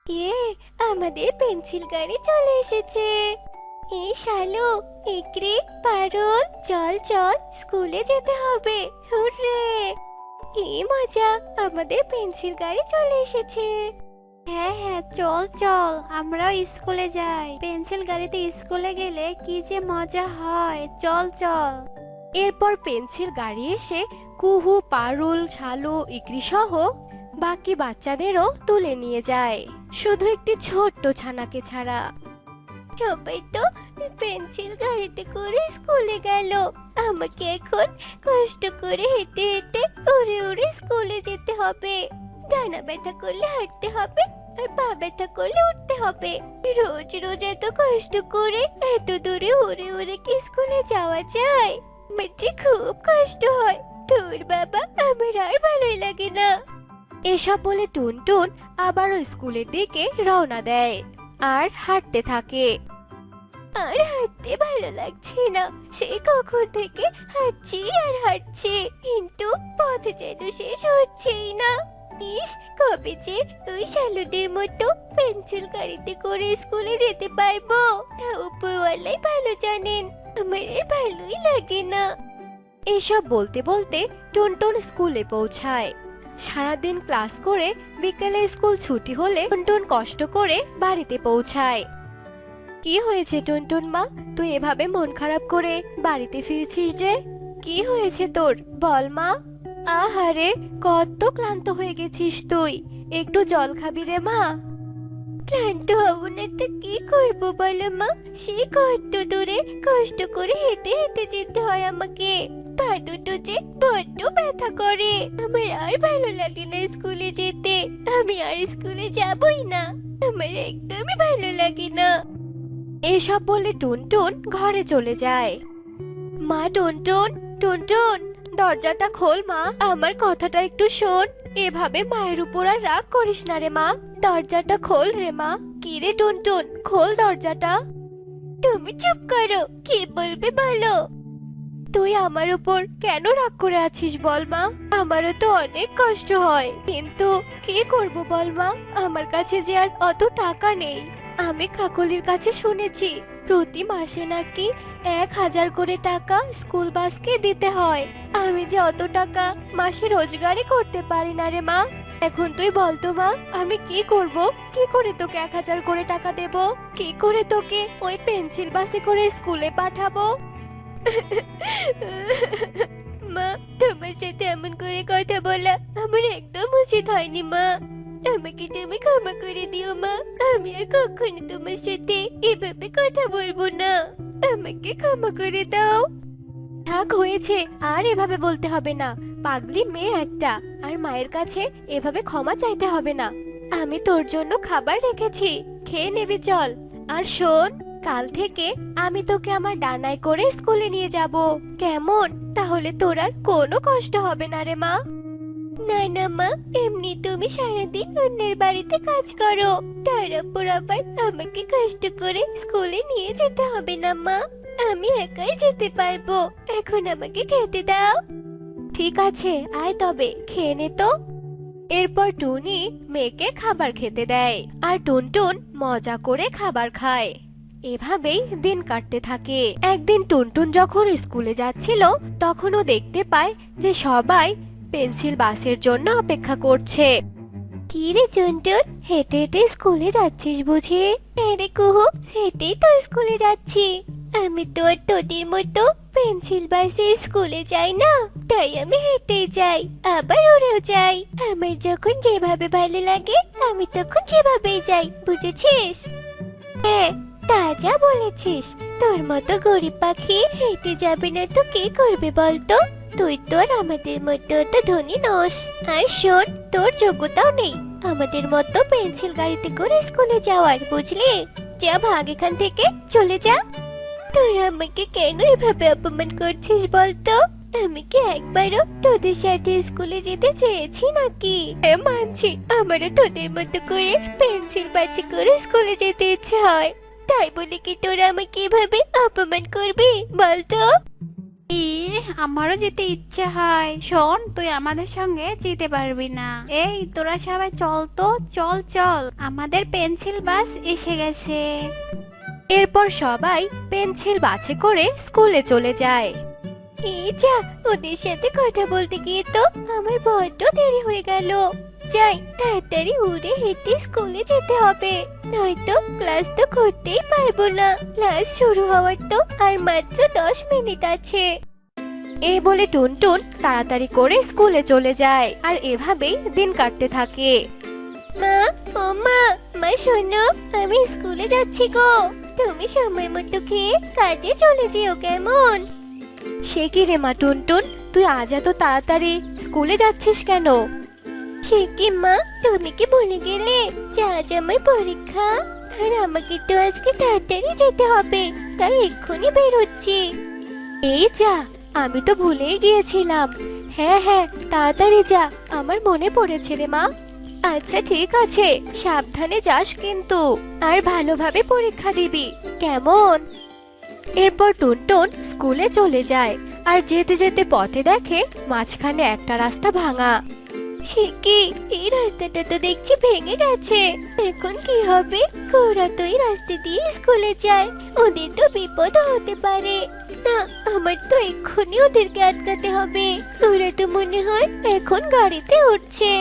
এ আমাদের পেন্সিল গাড়ি চলে এসেছে। এই শালু, ইকরি, পারুল, চল চল, স্কুলে যেতে হবে। হুররে! কি মজা, আমাদের পেন্সিল গাড়ি চলে এসেছে। হ্যাঁ হ্যাঁ, চল চল, আমরাও স্কুলে যাই। পেন্সিল গাড়িতে স্কুলে গেলে কি যে মজা হয়, চল চল। এরপর পেন্সিল গাড়ি এসে কুহু, পারুল, শালু, ইকরি সহ বাকি বাচ্চাদেরও তুলে নিয়ে যায়, শুধু একটি ছোট্ট ছানাকে ছাড়া। সবাই তো পেন্সিল গাড়িতে করে স্কুলে গেল, আমাকে এখন কষ্ট করে হেঁটে হেঁটে উড়ে উড়ে স্কুলে যেতে হবে। ডানা ব্যথা করলে হাঁটতে হবে, আর পা ব্যথা করলে উঠতে হবে। রোজ রোজ এত কষ্ট করে এত দূরে উড়ে উড়ে কি স্কুলে যাওয়া যায়? আমার যে খুব কষ্ট হয়। তোর বাবা, আমার আর ভালোই লাগে না। এসব বলে টুনটুন আবারও স্কুলের দিকে রওনা দেয় আর হাঁটতে থাকে। আর হাঁটতে ভালো লাগছে না, সেই কখন থেকে হাঁটছি আর হাঁটছি, কিন্তু পথে যেন শেষ হচ্ছেই না। ইস, কবে যে ওই শালুদের মতো পেন্সিল গাড়িতে করে স্কুলে যেতে পারবো, তা উপরওয়ালাই ভালো জানেন। আমার আর ভালোই লাগে না। এসব বলতে বলতে টুনটুন স্কুলে পৌঁছায়। সারাদিন ক্লাস করে বিকেলে স্কুল ছুটি হলে টুনটুন কষ্ট করে বাড়িতে পৌঁছায়। কি হয়েছে টুনটুন মা, তুই এভাবে মন খারাপ করে বাড়িতে ফিরছিস যে? কি হয়েছে তোর, বল মা। আহারে, কত ক্লান্ত হয়ে গেছিস তুই, একটু জল খাবি রে মা। ক্লান্ত হব না তো কি করবো বলো মা, সে কত দূরে কষ্ট করে হেঁটে হেঁটে যেতে হয় আমাকে। পা দুটো যে বড্ড ব্যথা করে, আমার আর ভালো লাগে না স্কুলে যেতে। আমি আর স্কুলে যাবই না, আমার একদমই ভালো লাগে না। এসব বলে টুনটুন ঘরে চলে যায়। মা, টুনটুন, টুনটুন, দরজাটা খোল মা, আমার কথাটা একটু শোন। এভাবে মায়ের উপর আর রাগ করিস না রে মা, দরজাটা খোল রে মা। কি রে টুনটুন, খোল দরজাটা। তুমি চুপ করো, কি বলবে বলো। তুই আমার উপর কেন রাগ করে আছিস বল মা, আমারও তো অনেক কষ্ট হয়, কিন্তু কি করব বল মা, আমার কাছে যে আর অত টাকা নেই। আমি কাকলির কাছে শুনেছি প্রতি মাসে নাকি 1,000 করে টাকা স্কুল বাসকে দিতে হয়। আমি যে অত টাকা মাসে রোজগারই করতে পারি না রে মা। এখন তুই বলতো মা, আমি কি করব, কি করে তোকে 1,000 করে টাকা দেব, কি করে তোকে ওই পেন্সিল বাসে করে স্কুলে পাঠাবো। মা, তোমার সাথে এমন করে কথা বলা আমার একদম উচিত হয়নি মা। আমাকে তুমি ক্ষমা করে দিও মা, আমি আর কখনো তোমার সাথে এভাবে কথা বলবো না। আমাকে ক্ষমা করে দাও। থাক, হয়েছে, আর এভাবে বলতে হবে না। পাগলি মেয়ে একটা, আর মায়ের কাছে এভাবে ক্ষমা চাইতে হবে না। আমি তোর জন্য খাবার রেখেছি, খেয়ে নেবে চল। আর শোন, কাল থেকে আমি তোকে আমার ডানায় করে স্কুলে নিয়ে যাব, কেমন? তাহলে তোর আর কোনো কষ্ট হবে না রে মা। না না মা, এমনি তুমি সারাদিন অন্যের বাড়িতে কাজ করো, তার উপর আবার আমাকে কষ্ট করে স্কুলে নিয়ে যেতে হবে না মা। আমি একাই যেতে পারবো, এখন আমাকে খেতে দাও। ঠিক আছে, আয় তবে খেয়ে নে তো। এরপর টুনি মেয়েকে খাবার খেতে দেয়, আর টুনটুন মজা করে খাবার খায়। এভাবেই দিন কাটতে থাকে। একদিন টুনটুন যখন স্কুলে যাচ্ছিল, তখনও দেখতে পায় যে সবাই পেন্সিল বাসের জন্য অপেক্ষা করছে। কি রে টুনটুন, হেঁটে হেঁটে স্কুলে যাচ্ছিস বুঝি? হ্যাঁ রে কুহু, হেঁটেই তো স্কুলে যাচ্ছি। আমি তো আর তোদের মতো পেন্সিল বাসে স্কুলে যাই না, তাই আমি হেঁটেই যাই, আবার উড়েও যাই। আমার যখন যেভাবে ভালো লাগে আমি তখন সেভাবেই যাই, বুঝেছিস? হ্যাঁ, তা যা বলেছিস। তোর মতো গরিব পাখি হেঁটে যাবে না তো কে করবে বলতো? তুই তো আর আমাদের মতো তো ধনী নোস। আর শোন, তোর যোগ্যতাও নেই আমাদের মতো পেন্সিল গাড়িতে করে স্কুলে যাওয়ার, বুঝলি? যা, ভাগ এখান থেকে, চলে যা। তোরা আমাকে কেন এভাবে অপমান করছিস বলতো? আমি কি একবারও তোদের সাথে স্কুলে যেতে চেয়েছি নাকি? মানছি, আমারও তোদের মতো করে পেন্সিল বাজি করে স্কুলে যেতে ইচ্ছে হয়, তাই বলে কি তোরা আমাকে এভাবে অপমান করবি বলতো? আমারও যেতে ইচ্ছে হয়। শোন, তুই আমাদের সঙ্গে যেতে পারবি না। এই তোরা সবাই চল তো, চল চল, আমাদের পেন্সিল বাস এসে গেছে। এরপর সবাই পেন্সিল বাসে করে স্কুলে চলে যায়। এই যা, ওদের সাথে কথা বলতে গিয়ে তো আমার বড্ড দেরি হয়ে গেল। যাই, তাড়াতাড়ি উড়ে হেঁটে স্কুলে যেতে হবে, নয়তো ক্লাস তো করতেই পারবো না। ক্লাস শুরু হওয়ার তো আর মাত্র 10 মিনিট আছে। এই বলে টুনটুন তাড়াতাড়ি করে স্কুলে চলে যায়, আর এভাবেই দিন কাটতে থাকে। মা, ও মা, মা শোনো, আমি স্কুলে যাচ্ছি গো। তুমি সময় মতো খেয়ে কাজে চলে যেও কেমন? সে কি রে মা টুনটুন, তুই আজ এত তাড়াতাড়ি স্কুলে যাচ্ছিস কেন? সে কি মা, তুমি কি ভুলে গেলে যে আজ আমার পরীক্ষা? আর আমাকে তো আজকে তাড়াতাড়ি যেতে হবে, তাই এক্ষুনি বের হচ্ছি। এই যা, আমি তো ভুলেই গিয়েছিলাম। হ্যাঁ হ্যাঁ, তাড়াতাড়ি যা, আমার মনে পড়েছে রে মা। আচ্ছা ঠিক আছে, সাবধানে যাস কিন্তু, আর ভালোভাবে পরীক্ষা দিবি কেমন? এরপর টুনটুন স্কুলে চলে যায়, আর যেতে যেতে পথে দেখে মাঝখানে একটা রাস্তা ভাঙা। সে কি, এই রাস্তাটা তো দেখছি ভেঙে গেছে। এখন কি হবে? ওরা তো এই রাস্তা দিয়ে স্কুলে যায়, ওদের তো বিপদ হতে পারে। না, আমার তো এক্ষুনি ওদেরকে আটকাতে হবে। ওরা তো মনে হয় এখন গাড়িতে উঠছে।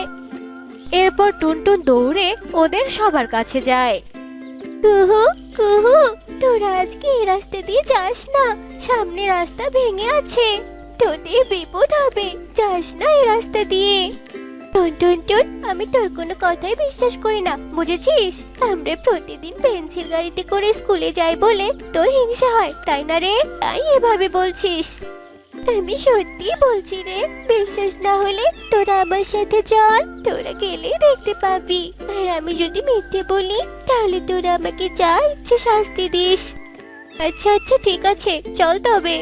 এরপর টুনটুন দৌড়ে ওদের সবার কাছে যায়। কুহু কুহু, তোরা আজকে এই রাস্তা দিয়ে যাস না, সামনে রাস্তা ভেঙে আছে, তোদের বিপদ হবে, যাস না এই রাস্তা দিয়ে। টুনটুন টুন, আমি তোর কোনো কথাই বিশ্বাস করি না, বুঝেছিস? আমরা প্রতিদিন পেন্সিল গাড়িতে করে স্কুলে যাই বলে তোর হিংসা হয়, তাই না রে? তাই এভাবে বলছিস? আমি সত্যি বলছি রে, বিশ্বাস না হলে তোরা আমার সাথে চল, তোরা গেলেই দেখতে পাবি। আর আমি যদি মিথ্যে বলি তাহলে তোরা আমাকে যা ইচ্ছে শাস্তি দিস। আচ্ছা আচ্ছা ঠিক আছে, চল তবে।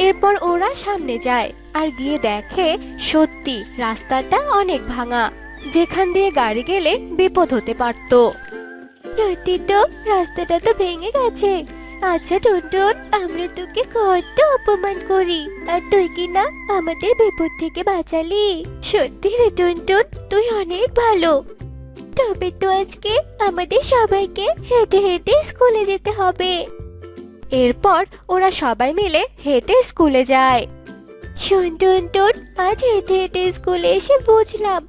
এরপর ওরা সামনে যায়, আর গিয়ে দেখে সত্যি রাস্তাটা অনেক ভাঙা, যেখান দিয়ে গাড়ি গেলে বিপদ হতে পারত। সত্যি তো, রাস্তাটা তো ভেঙে গেছে। আচ্ছা টুনটুন, আমরা তোকে কত অপমান করি, আর তুই কি না আমাদের বিপদ থেকে বাঁচালি। সত্যি রে টুনটুন, তুই অনেক ভালো। তবে তো আজকে আমাদের সবাইকে হেঁটে হেঁটে স্কুলে যেতে হবে। এরপর ওরা সবাই মিলে হেঁটে স্কুলে যায়। শোন টুনটুন, আজ হেঁটে হেঁটে স্কুলে এসে বুঝলাম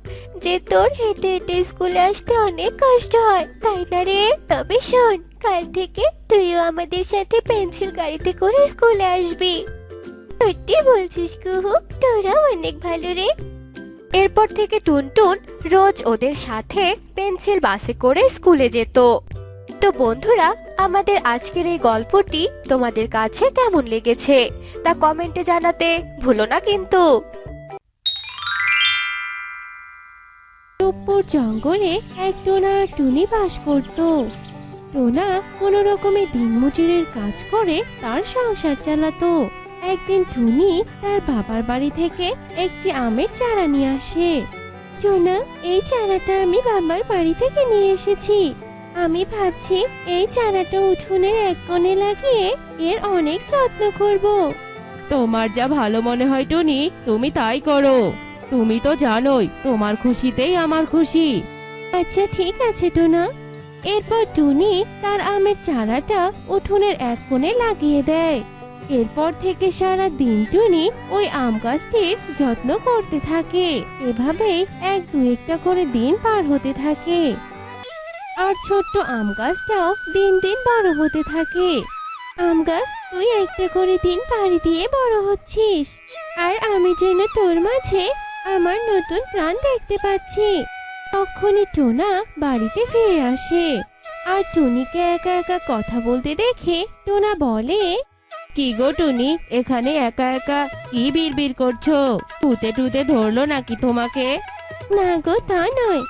যে তোর হেঁটে হেঁটে স্কুলে আসতে অনেক কষ্ট হয়, তাই না রে? তবে শোন, কাল থেকে তুইও আমাদের সাথে পেন্সিল গাড়িতে করে স্কুলে আসবি। সত্যি বলছিস কুহু, তোরাও অনেক ভালো রে। এরপর থেকে টুনটুন রোজ ওদের সাথে পেন্সিল বাসে করে স্কুলে যেত। তো বন্ধুরা, আমাদের আজকের এই গল্পটি তোমাদের কাছে কেমন লেগেছে তা কমেন্টে জানাতে ভুলো না কিন্তু। রূপপুর জঙ্গলে এক টোনা আর টুনি বাস করত। টোনা কোনো রকমে দিনমজুরের কাজ করে তার সংসার চালাতো। একদিন টুনি তার বাবার বাড়ি থেকে একটি আমের চারা নিয়ে আসে। টোনা, এই চারাটা আমি বাবার বাড়ি থেকে নিয়ে এসেছি। আমি ভাবছি এই চারাটা উঠোনের এক কোণে লাগিয়ে এর অনেক যত্ন করব। তোমার যা ভালো মনে হয় টুনি, তুমি তাই করো। তুমি তো জানোই তোমার খুশিতেই আমার খুশি। আচ্ছা ঠিক আছে টোনা। এরপর টুনি তার আমের চারাটা উঠোনের এক কোণে লাগিয়ে দেয়। এরপর থেকে সারা দিন টুনি ওই আম গাছটির যত্ন করতে থাকে। এভাবেই এক দু একটা করে দিন পার হতে থাকে, আর ছোট্ট আম গাছটাও দিন দিন বড় হতে থাকে। আম গাছ, তুই একটা করে দিন পাড়ি দিয়ে বড় হচ্ছিস, আর আমি যেন তোর মাঝে আমার নতুন প্রাণ দেখতে পাচ্ছি। তখনই টোনা বাড়িতে ফিরে আসে, আর টুনিকে একা একা কথা বলতে দেখে টোনা বলে, কি গো টুনি, এখানে একা একা কি বিড়বিড় করছো? টুতে টুতে ধরলো নাকি তোমাকে? না গো, তা নয়,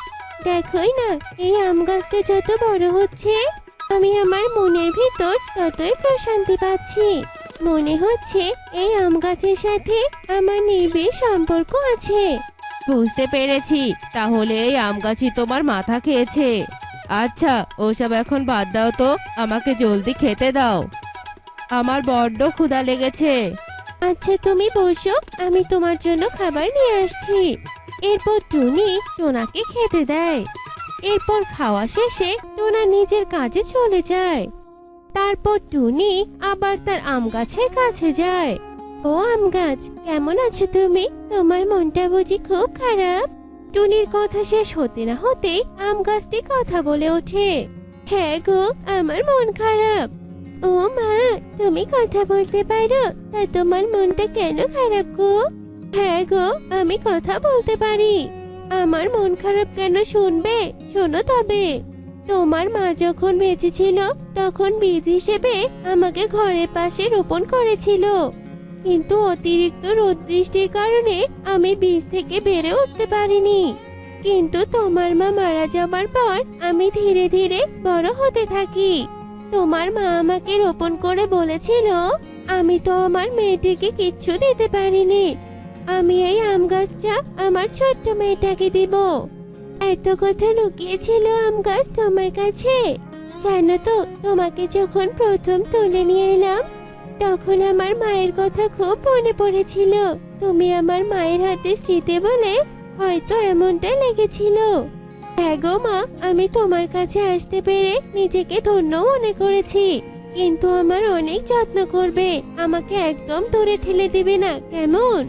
দেখোই না এই আম গাছটা যত বড় হচ্ছে আমি আমার মনের ভিতর ততই প্রশান্তি পাচ্ছি। মনে হচ্ছে এই আম গাছের সাথে আমার নিবিড় সম্পর্ক আছে। বুঝতে পেরেছি, তাহলে এই আম গাছই তোমার মাথা খেয়েছে। আচ্ছা, ওসব এখন বাদ দাও তো, আমাকে জলদি খেতে দাও, আমার বড্ড ক্ষুধা লেগেছে। আচ্ছা তুমি বসো, আমি তোমার জন্য খাবার নিয়ে আসছি। এরপর টুনি টোনাকে খেতে দেয়। এরপর খাওয়া শেষে টোনা নিজের কাজে চলে যায়। তারপর টুনি আবার তার আম গাছের কাছে যায়। ও আম গাছ, কেমন আছো তুমি? তোমার মনটা বুঝি খুব খারাপ? টুনির কথা শেষ হতে না হতেই আম গাছটি কথা বলে ওঠে। হ্যাঁ গো, আমার মন খারাপ। ও মা, তুমি কথা বলতে পারো? তা তোমার মনটা কেন খারাপ গো? হ্যাঁ গো, আমি কথা বলতে পারি। আমার মন খারাপ কেন শুনবে? শোনো তবে। তোমার মা যখন বেঁচে ছিল তখন বীজ হিসেবে আমাকে ঘরের পাশে রোপণ করেছিল, কিন্তু অতিরিক্ত রোদ বৃষ্টির কারণে আমি বীজ থেকে বেড়ে উঠতে পারিনি। কিন্তু তোমার মা মারা যাবার পর আমি ধীরে ধীরে বড় হতে থাকি। তোমার মা আমাকে রোপণ করে বলেছিল, আমি তো আমার মেয়েটিকে কিচ্ছু দিতে পারিনি, আমি এই আম গাছটা আমার ছোট্ট মেয়েটাকে দিব। এত কথা লুকিয়েছিল আম গাছ তোমার কাছে। জানো তো, তোমাকে যখন প্রথম তুলে নিয়ে এলাম তখন আমার মায়ের কথা খুব মনে পড়েছিল। তুমি আমার মায়ের হাতে স্মৃতি বলে হয়তো এমনটা লেগেছিল। হ্যাঁ গো মা, আমি তোমার কাছে আসতে পেরে নিজেকে ধন্য মনে করেছি, কিন্তু আমার অনেক যত্ন করবে, আমাকে একদম দূরে ঠেলে দিবে না, কেমন?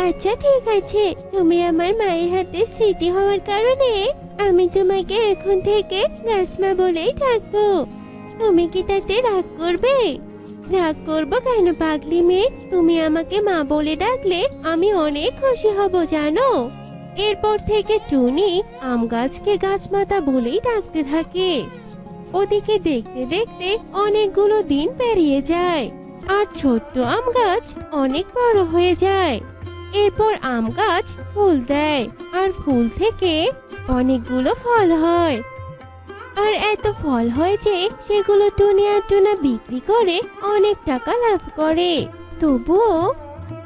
আচ্ছা ঠিক আছে, তুমি আমার মায়ের হাতে স্মৃতি হওয়ার কারণে আমি তোমাকে এখন থেকে গাছমা বলেই থাকবো। তুমি কি তাতে রাগ করবে? রাগ করবো কেন পাগলি মেয়ে? তুমি আমাকে মা বলে ডাকলে আমি অনেক খুশি হব জানো। এরপর থেকে টুনি আম গাছকে গাছমাতা বলেই ডাকতে থাকে। ওদিকে দেখতে দেখতে অনেকগুলো দিন পেরিয়ে যায় আর ছোট্ট আম গাছ অনেক বড় হয়ে যায়। এরপর আম গাছ ফুল দেয় আর ফুল থেকে অনেকগুলো ফল হয়। আর এত ফল হয় যে সেগুলো টুনি আর টোনা বিক্রি করে অনেক টাকা লাভ করে। তবুও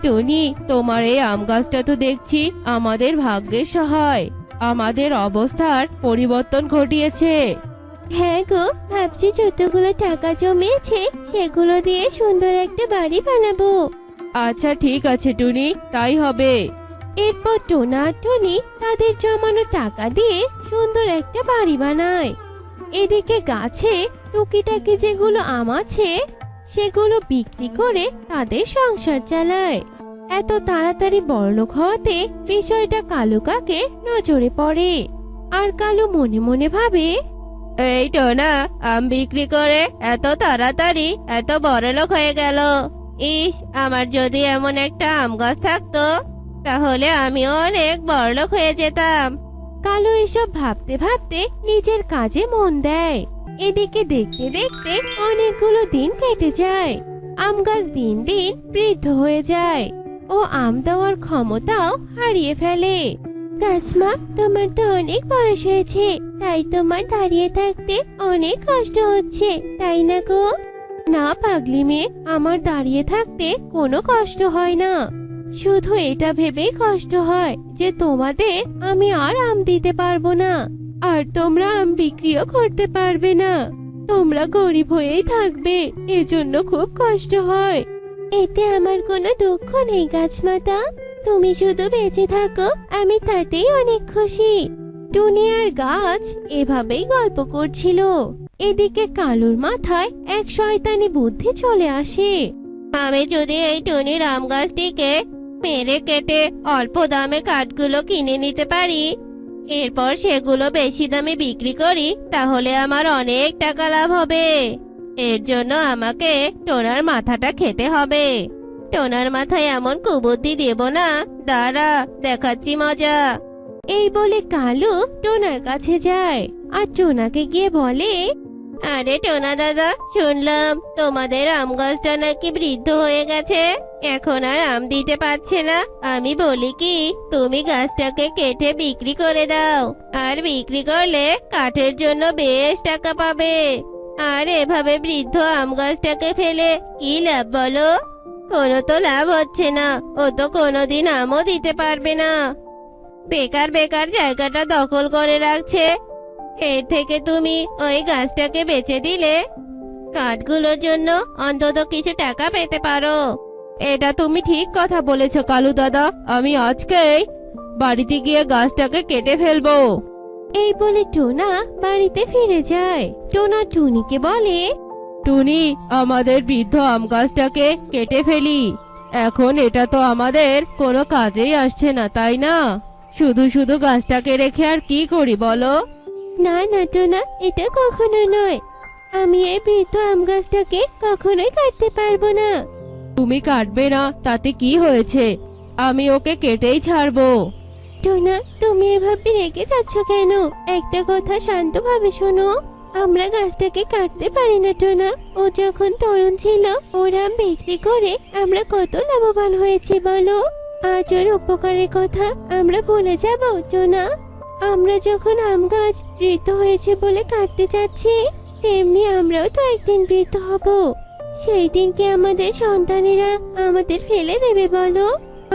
টনি, তোমার এই আম গাছটা তো দেখছি আমাদের ভাগ্যের সহায়, আমাদের অবস্থার পরিবর্তন ঘটিয়েছে। হ্যাঁ গো, ভাবছি যতগুলো টাকা জমিয়েছে সেগুলো দিয়ে সুন্দর একটা বাড়ি বানাবো। আচ্ছা ঠিক আছে টুনি, তাই হবে। এরপর টোনা আর টনি তাদের জমানো টাকা দিয়ে সুন্দর একটা বাড়ি বানায়। এদিকে গাছে টুকিটাকি যেগুলো আম আছে সেগুলো বিক্রি করে তাদের সংসার চালায়। এত তাড়াতাড়ি বড়লোক হওয়াতে বিষয়টা কালু কাকের নজরে পড়ে। আর কালু মনে মনে ভাবে, এই টোনা আম বিক্রি করে এত তাড়াতাড়ি এত বড়লোক হয়ে গেল। ইস, আমার যদি এমন একটা আম গাছ থাকতো তাহলে আমিও অনেক বড়লোক হয়ে যেতাম। কালু এসব ভাবতে ভাবতে নিজের কাজে মন দেয়। এদিকে দেখতে দেখতে অনেকগুলো দিন কেটে যায়। আম গাছ দিন দিন বৃদ্ধ হয়ে যায় ও আম দেওয়ার ক্ষমতাও হারিয়ে ফেলে। গাছমা, তোমার তো অনেক বয়স হয়েছে, তাই তোমার দাঁড়িয়ে থাকতে অনেক কষ্ট হচ্ছে, তাই না গো? না পাগলি মেয়ে, আমার দাঁড়িয়ে থাকতে কোনো কষ্ট হয় না, শুধু এটা ভেবেই কষ্ট হয় যে তোমাদের আমি আর আম দিতে পারবো না, আর তোমরা আম বিক্রিও করতে পারবে না। তোমরা গরিব হয়েই থাকবে, এজন্য খুব কষ্ট হয়। এতে আমার কোনো দুঃখ নেই গাছমাতা, তুমি শুধু বেঁচে থাকো, আমি তাতেই অনেক খুশি। টুনি আর গাছ এভাবেই গল্প করছিল। এদিকে কালুর মাথায় এক শয়তানি বুদ্ধি চলে আসে। আমি যদি এই টুনির আম গাছটিকে মেরে কেটে অল্প দামে কাঠগুলো কিনে নিতে পারি, এরপর সেগুলো বেশি দামে বিক্রি করি, তাহলে আমার অনেক টাকা লাভ হবে। এর জন্য আমাকে টোনার মাথাটা খেতে হবে। টোনার মাথায় এমন কুবুদ্ধি দেব না, দাঁড়া দেখাচ্ছি মজা। এই বলে কালু টোনার কাছে যায় আর টোনাকে গিয়ে বলে, আরে টোনা দাদা, শুনলাম তোমাদের আম গাছটা নাকি বৃদ্ধ হয়ে গেছে, এখন আর আম দিতে পারছে না। আমি বলি কি, তুমি গাছটাকে কেটে বিক্রি করে দাও, আর বিক্রি করলে কাঠের জন্য বেশ টাকা পাবে। আর এভাবে বৃদ্ধ আম গাছটাকে ফেলে কি লাভ বলো? কোনো তো লাভ হচ্ছে না, ও তো কোনোদিন আমও দিতে পারবে না, বেকার বেকার জায়গাটা দখল করে রাখছে। এর থেকে তুমি ওই গাছটাকে বেচে দিলে কাঠগুলোর জন্য অন্তত কিছু টাকা পেতে পারো। এটা তুমি ঠিক কথা বলেছো কালু দাদা, আমি আজকেই বাড়িতে গিয়ে গাছটাকে কেটে ফেলবো। এই বলে টোনা বাড়িতে ফিরে যায়। টোনা টুনিকে বলে, টুনি, আমাদের বৃদ্ধ আম গাছটাকে কেটে ফেলি। এখন এটা তো আমাদের কোনো কাজেই আসছে না, তাই না? শুধু শুধু গাছটাকে রেখে আর কি করি বলো? না না টোনা, এটা কখনো নয়। আমি এই বৃদ্ধ আম গাছটাকে কখনোই কাটতে পারবো না। তুমি কাটবে না তাতে কি হয়েছে? আমি ওকে কেটেই ছাড়বো। টোনা, তুমি এভাবে রেগে যাচ্ছ কেন? একটা কথা শান্তভাবে শোনো। আমরা গাছটাকে কাটতে পারি না টোনা। ও যখন তরুণ ছিল ওর আম বিক্রি করে আমরা কত লাভবান হয়েছি বলো। আজ ওর উপকারের কথা আমরা ভুলে যাব টোনা? আমরা যখন আম গাছ বৃদ্ধ হয়েছে বলে কাটতে চাচ্ছি, তেমনি আমরাও তো একদিন বৃদ্ধ হব। সেই দিন কি আমাদের সন্তানেরা আমাদের ফেলে দেবে বলো?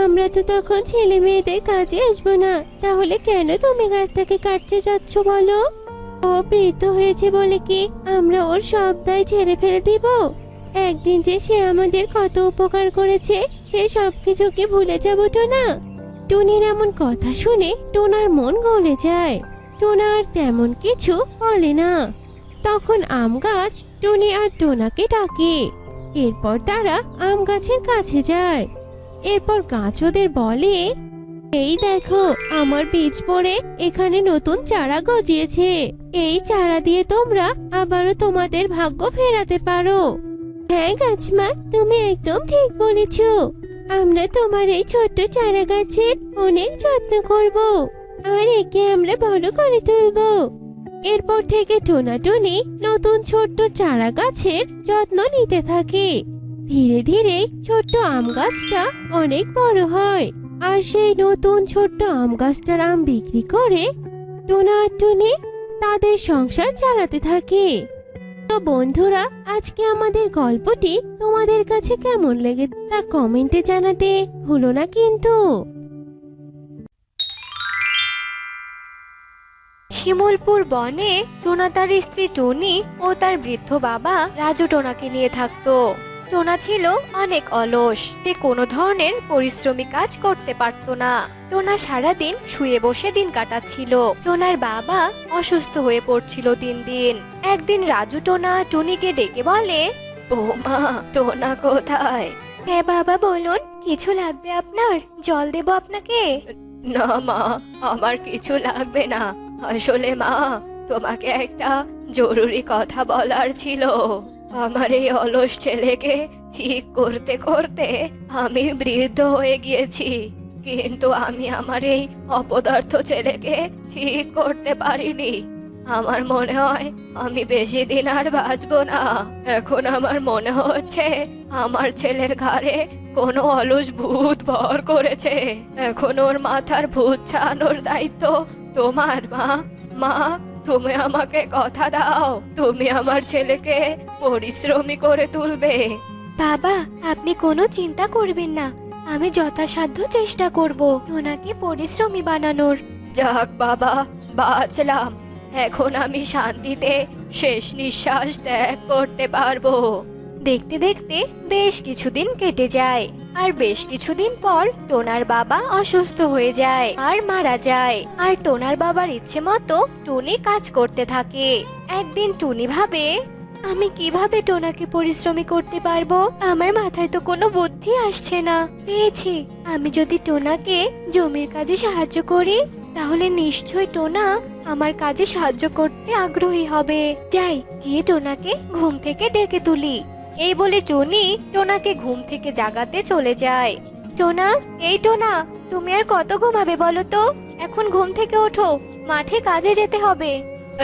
আমরা তো তখন ছেলে মেয়েদের কাজে আসবো না। তাহলে কেন তুমি গাছটাকে কাটতে যাচ্ছ বলো? ও বৃদ্ধ হয়েছে বলে কি আমরা ওর সব দায় ছেড়ে ফেলে দিব? একদিন যে সে আমাদের কত উপকার করেছে সে সবকিছু কি ভুলে যাবো টোনা? টুনির এমন কথা শুনে টোনার মন গলে যায়। টোনা আর তেমন কিছু বলে না। তখন আম গাছ টুনি আর টোনাকে ডাকে। এরপর তারা আম গাছের কাছে যায়। এরপর গাছ ওদের বলে, এই দেখো, আমার বীজ পড়ে এখানে নতুন চারা গজিয়েছে। এই চারা দিয়ে তোমরা আবারও তোমাদের ভাগ্য ফেরাতে পারো। হ্যাঁ গাছমা, তুমি একদম ঠিক বলেছো। আমরা তোমার এই ছোট্ট চারা গাছের অনেক যত্ন করব আর একে আমরা বড় করে তুলবো। এরপর থেকে টোনা টুনি নতুন ছোট্ট চারা গাছের যত্ন নিতে থাকে। ধীরে ধীরে ছোট্ট আম গাছটা অনেক বড় হয় আর সেই নতুন ছোট্ট আম গাছটার আম বিক্রি করে টোনা আর টুনি তাদের সংসার চালাতে থাকে। তো বন্ধুরা, আজকে আমাদের গল্পটি তোমাদের কাছে কেমন লেগে তা কমেন্টে জানাতে ভুলো না কিন্তু। শিমুলপুর বনে টোনা তার স্ত্রী টুনি ও তার বৃদ্ধ বাবা রাজু টোনাকে নিয়ে থাকতো। টোনা ছিল অনেক অলস, সে কোনো ধরনের পরিশ্রমী কাজ করতে পারত না। টোনা সারাদিন শুয়ে বসে দিন কাটাচ্ছিল। টোনার বাবা অসুস্থ হয়ে পড়ছিল দিন দিন। একদিন রাজু টোনা টুনিকে ডেকে বলে, বৌমা, টোনা কোথায়? হ্যাঁ বাবা বলুন, কিছু লাগবে আপনার? জল দেব আপনাকে? না মা, আমার কিছু লাগবে না। আসলে মা, তোমাকে একটা জরুরি কথা বলার ছিল। আমার এই অলস ছেলেকে ঠিক করতে করতে আমি বৃদ্ধ হয়ে গিয়েছি, কিন্তু আমি আমার এই অপদার্থ ছেলেকে ঠিক করতে পারিনি। আমার মনে হয় আমি বেশি দিন আর বাঁচবো না। এখন আমার মনে হচ্ছে আমার ছেলের ঘাড়ে কোনো অলস ভূত ভর করেছে। এখন ওর মাথার ভূত ছাড়ানোর দায়িত্ব তোমার মা। মা, তুমি আমাকে কথা দাও, তুমি আমার ছেলেকে পরিশ্রমী করে তুলবে। বাবা, আপনি কোনো চিন্তা করবেন না, আমি যথাসাধ্য চেষ্টা করব ওনাকে পরিশ্রমী বানানোর। যাক বাবা, বাঁচলাম। এখন আমি শান্তিতে শেষ নিঃশ্বাস ত্যাগ করতে পারবো। দেখতে দেখতে বেশ কিছুদিন কেটে যায়, আর বেশ কিছুদিন পর টোনার বাবা অসুস্থ হয়ে যায় আর মারা যায়। আর টোনার বাবার ইচ্ছে মতো টুনি কাজ করতে থাকে। একদিন টুনি ভাবে, আমি কিভাবে টোনাকে পরিশ্রমী করতে পারবো? আমার মাথায় তো কোনো বুদ্ধি আসছে না। পেয়েছি, আমি যদি টোনাকে জমির কাজে সাহায্য করি তাহলে নিশ্চয়ই টোনা আমার কাজে সাহায্য করতে আগ্রহী হবে। যাই, গিয়ে টোনাকে ঘুম থেকে ডেকে তুলি। এই বলে টুনি টোনাকে ঘুম থেকে জাগাতে চলে যায়। টোনা, এই টোনা, তুমি আর কত ঘুমাবে বলো তো? এখন ঘুম থেকে ওঠো, মাঠে কাজে যেতে হবে।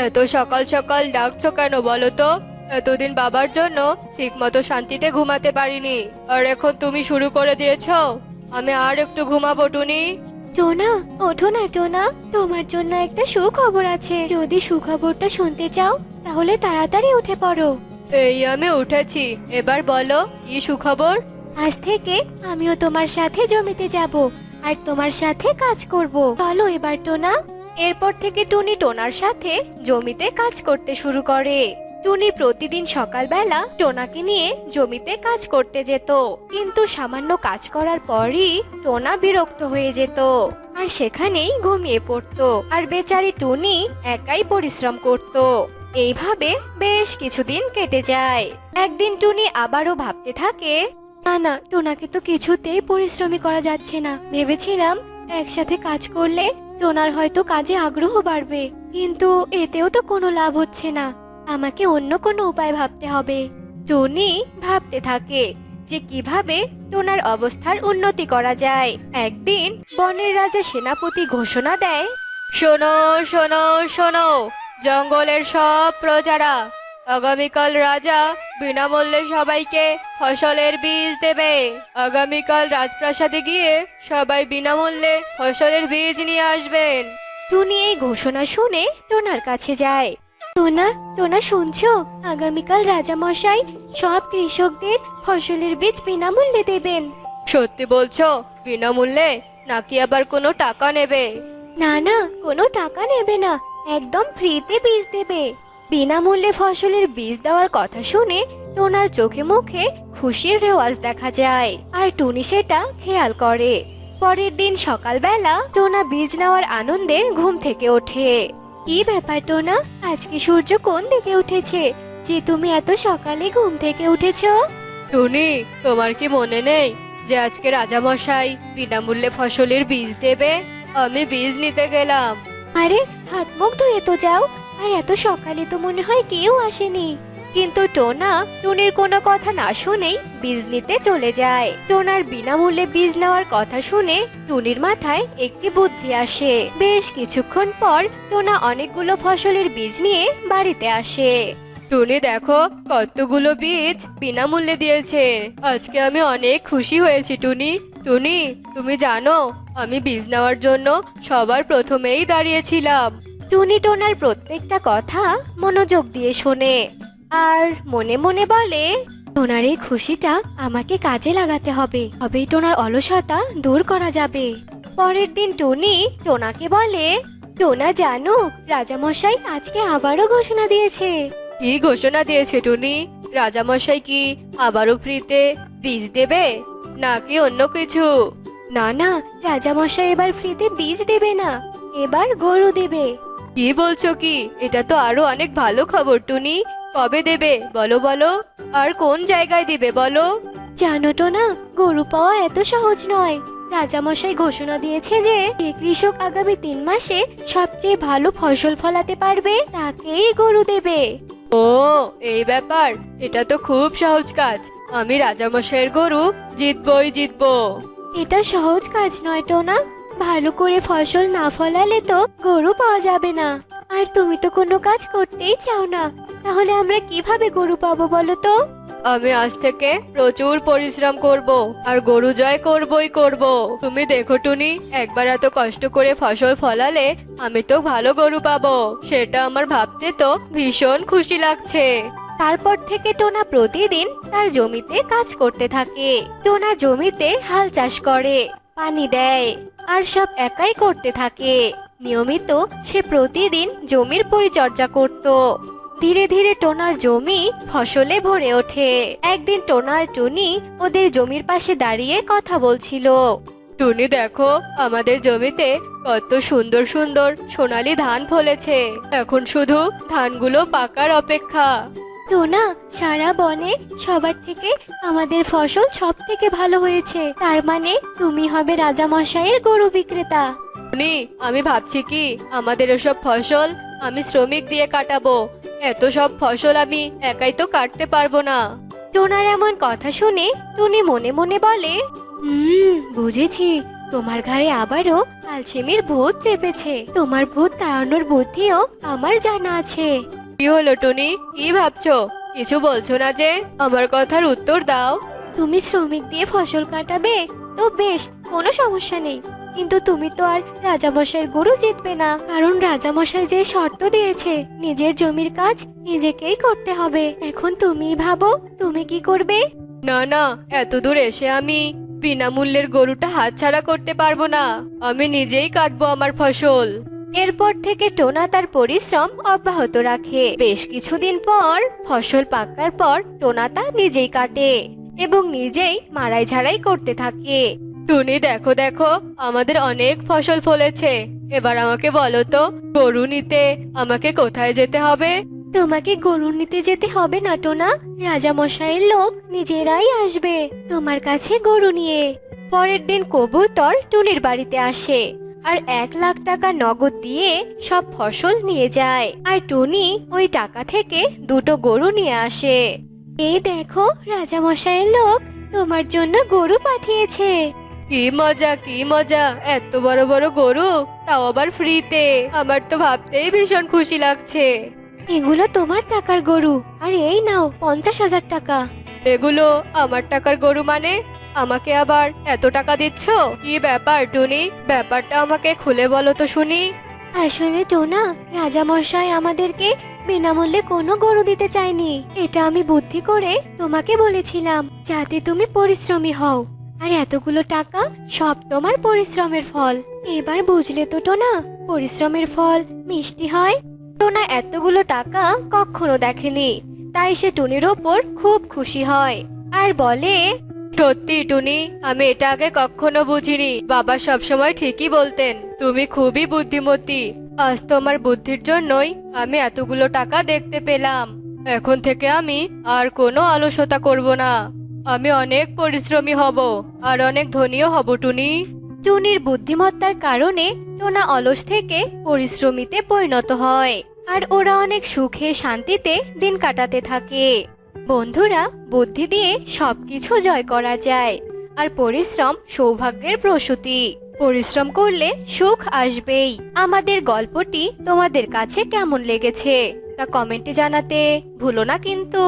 এত সকাল সকাল ডাকছো কেন বলো তো? এতদিন বাবার জন্য ঠিকমতো শান্তিতে ঘুমাতে পারিনি, আর এখন তুমি শুরু করে দিয়েছো। আমি আর একটু ঘুমাবো টুনি। টোনা, ওঠো না টোনা, তোমার জন্য একটা সুখবর আছে। যদি সুখবরটা শুনতে চাও তাহলে তাড়াতাড়ি উঠে পড়ো। এই আমি উঠেছি, এবার বলো কি সুখবর? আজ থেকে আমিও তোমার সাথে জমিতে যাব আর তোমার সাথে কাজ করব। চলো এবার টোনা। এরপর থেকে টুনি টোনার সাথে জমিতে কাজ করতে শুরু করে। টুনি প্রতিদিন সকালবেলা টোনাকে নিয়ে জমিতে কাজ করতে যেত, কিন্তু সামান্য কাজ করার পরই টোনা বিরক্ত হয়ে যেত আর সেখানেই ঘুমিয়ে পড়তো। আর বেচারি টুনি একাই পরিশ্রম করত। এইভাবে বেশ কিছুদিন কেটে যায়। একদিন টুনি আবারও ভাবতে থাকে, না না, টোনাকে তো কিছুতেই পরিশ্রমী করা যাচ্ছে না। ভেবেছিলাম একসাথে কাজ করলে টোনার হয়তো কাজে আগ্রহ বাড়বে, কিন্তু এতেও তো কোনো লাভ হচ্ছে না। আমাকে অন্য কোনো উপায় ভাবতে হবে। টুনি ভাবতে থাকে যে কিভাবে টোনার অবস্থার উন্নতি করা যায়। একদিন বনের রাজা সেনাপতি ঘোষণা দেয়, শোনো শোনো শোনো, জঙ্গলের সব প্রজারা, আগামীকাল রাজা বিনামূল্যে সবাইকে ফসলের বীজ দেবে। আগামীকাল রাজপ্রাসাদে গিয়ে সবাই বিনামূল্যে ফসলের বীজ নিয়ে আসবেন। টুনি এই ঘোষণা শুনে টোনার কাছে যায়। টোনা, টোনা শুনছো? আগামীকাল রাজা মশাই সব কৃষকদের ফসলের বীজ বিনামূল্যে দেবেন। সত্যি বলছো? বিনামূল্যে নাকি আবার কোনো টাকা নেবে? না না, কোনো টাকা নেবে না, একদম ফ্রিতে বীজ দেবে। বিনামূল্যে ফসলের বীজ দেওয়ার কথা শুনে টোনার চোখে মুখে খুশির রেওয়াজ দেখা যায়, আর টুনি সেটা খেয়াল করে। পরের দিন সকালবেলা টোনা বীজ নেওয়ার আনন্দে ঘুম থেকে ওঠে। কি ব্যাপার টোনা, আজকে সূর্য কোন দিকে উঠেছে যে তুমি এত সকালে ঘুম থেকে উঠেছো? টুনি, তোমার কি মনে নেই যে আজকে রাজামশাই বিনামূল্যে ফসলের বীজ দেবে? আমি বীজ নিতে গেলাম। আরে, হাত মুখ ধুয়ে তো যাও, আর এত সকালে তো মনে হয় কেউ আসেনি। কিন্তু টোনা টুনির কোনো কথা না শুনেই বীজ নিতে চলে যায়। টোনার বিনামূল্যে বীজ নেওয়ার কথা শুনে টুনির মাথায় একটি বুদ্ধি আসে। বেশ কিছুক্ষণ পর টোনা অনেকগুলো ফসলের বীজ নিয়ে বাড়িতে আসে। টুনি, দেখো কতগুলো বীজ বিনামূল্যে দিয়েছে। আজকে আমি অনেক খুশি হয়েছি টুনি। টুনি, তুমি জানো আমি বীজ নেওয়ার জন্য সবার প্রথমেই দাঁড়িয়েছিলাম। টুনি টোনার প্রত্যেকটা কথা মনোযোগ দিয়ে শোনে আর মনে মনে বলে, টোনার এই খুশিটা আমাকে কাজে লাগাতে হবে, তবেই টোনার অলসতা দূর করা যাবে। পরের দিন টুনি টোনাকে বলে, টোনা জানো, রাজামশাই আজকে আবারও ঘোষণা দিয়েছে। কি ঘোষণা দিয়েছে টুনি? রাজামশাই কি আবারও ফ্রিতে বীজ দেবে নাকি অন্য কিছু? না না, রাজামশাই এবার ফ্রিতে বীজ দেবে না, এবার গরু দেবে। কি বলছো কি? এটা তো আরো অনেক ভালো খবর টুনি। কবে দেবে বলো বলো, আর কোন জায়গায় দিবে বলো? জানো তো না, গরু পাওয়া এত সহজ নয়। রাজামশাই ঘোষণা দিয়েছে যে কৃষক আগামী 3 মাসে সবচেয়ে ভালো ফসল ফলাতে পারবে তাকেই গরু দেবে। ও, এই ব্যাপার। এটা তো খুব সহজ কাজ। আমি রাজামশাইয়ের গরু জিতবই জিতবো। এটা সহজ কাজ নয় টোনা, ভালো করে ফসল না ফলালে তো গরু পাওয়া যাবে না। আর তুমি তো কোনো কাজ করতেই চাও না, তাহলে আমরা কিভাবে গরু পাবো বলো তো? আমি আজ থেকে প্রচুর পরিশ্রম করব আর গরু জয় করবই করব। তুমি দেখো টুনি, একবার এত কষ্ট করে ফসল ফলালে আমি তো ভালো গরু পাবো, সেটা আমার ভাবতে তো ভীষণ খুশি লাগছে। তারপর থেকে টোনা প্রতিদিন তার জমিতে কাজ করতে থাকে। টোনা জমিতে হাল চাষ করে, পানি দেয় আর সব একাই করতে থাকে। নিয়মিত সে প্রতিদিন জমির পরিচর্যা করত। ধীরে ধীরে টোনার জমি ফসলে ভরে ওঠে। একদিন টোনা আর টুনি ওদের জমির পাশে দাঁড়িয়ে কথা বলছিল। টুনি, দেখো আমাদের জমিতে কত সুন্দর সুন্দর সোনালী ধান ফলেছে। এখন শুধু ধানগুলো পাকার অপেক্ষা। টোনা, সারা বনে সবার থেকে আমাদের ফসল সব থেকে ভালো হয়েছে, তার মানে তুমি হবে রাজামশাইয়ের গরু বিক্রেতা। টুনি, আমি ভাবছি কি আমাদের এসব ফসল আমি শ্রমিক দিয়ে কাটাবো। এত সব ফসল আমি একাই তো কাটতে পারবো না। টোনার এমন কথা শুনে টুনি মনে মনে বলে, বুঝেছি, তোমার ঘাড়ে আবারও আলসেমির ভূত চেপেছে। তোমার ভূত তাড়ানোর বুদ্ধিও আমার জানা আছে। কি হলো টুনি, কি ভাবছো? কিছু বলছো না যে? আমার কথার উত্তর দাও। তুমি শ্রমিক দিয়ে ফসল কাটাবে তো বেশ, কোনো সমস্যা নেই, কিন্তু তুমি তো আর রাজামশাইয়ের গরু জিতবে না, কারণ রাজামশাই যে শর্ত দিয়েছে নিজের জমির কাজ নিজেকেই করতে হবে। এখন তুমি ভাবো তুমি কি করবে? না না, এত দূর এসে আমি বিনামূল্যের গরুটা হাতছাড়া করতে পারবো না। আমি নিজেই কাটবো আমার ফসল। এরপর থেকে টোনা তার পরিশ্রম অব্যাহত রাখে। বেশ কিছুদিন পর ফসল পাকার পর টোনা তা নিজেই কাটে এবং নিজেই মাড়াই ঝাড়াই করতে থাকে। টুনি, দেখো দেখো, আমাদের অনেক ফসল ফলেছে। এবার আমাকে বলো তো, গরু নিতে আমাকে কোথায় যেতে হবে? তোমাকে গরু নিতে যেতে হবে না টোনা, রাজা মশাইয়ের লোক নিজেরাই আসবে তোমার কাছে গরু নিয়ে। পরের দিন কবুতর টুনির বাড়িতে আসে আর 1,00,000 টাকা নগদ দিয়ে সব ফসল নিয়ে যায়। আর টুনি ওই টাকা থেকে 2টো গরু নিয়ে আসে। এই দেখো, রাজা মশাইয়ের লোক তোমার জন্য গরু পাঠিয়েছে। কি মজা, কি মজা, এত বড় বড় গরু, তাও আবার ফ্রিতে। আমার তো ভাবতেই ভীষণ খুশি লাগছে। এগুলো তোমার টাকার গরু, আর এই নাও 50,000 টাকা। এগুলো আমার টাকার গরু মানে? আমাকে আবার এত টাকা দিচ্ছ? কি ব্যাপার টুনি, ব্যাপারটা আমাকে খুলে বলো তো শুনি। আসলে টোনা, রাজা মশাই আমাদেরকে বিনামূল্যে কোনো গরু দিতে চায়নি। এটা আমি বুদ্ধি করে তোমাকে বলেছিলাম যাতে তুমি পরিশ্রমী হও। আর এতগুলো টাকা সব তোমার পরিশ্রমের ফল। এবার বুঝলে তো টোনা, পরিশ্রমের ফল মিষ্টি হয়। টোনা এতগুলো টাকা কখনো দেখেনি, তাই সে টুনির ওপর খুব খুশি হয় আর বলে, সত্যি টুনি, আমি এটা আগে কখনো বুঝিনি। বাবা সবসময় ঠিকই বলতেন, তুমি খুবই বুদ্ধিমতী। আজ তোমার বুদ্ধির জন্যই আমি এতগুলো টাকা দেখতে পেলাম। এখন থেকে আমি আর কোনো অলসতা করব না। আমি অনেক পরিশ্রমী হব আর অনেক ধনীও হব টুনি। টুনির বুদ্ধিমত্তার কারণে টোনা অলস থেকে পরিশ্রমীতে পরিণত হয় আর ওরা অনেক সুখে শান্তিতে দিন কাটাতে থাকে। বন্ধুরা, বুদ্ধি দিয়ে সবকিছু জয় করা যায় আর পরিশ্রম সৌভাগ্যের প্রসূতি। পরিশ্রম করলে সুখ আসবেই। আমাদের গল্পটি তোমাদের কাছে কেমন লেগেছে তা কমেন্টে জানাতে ভুলো না কিন্তু।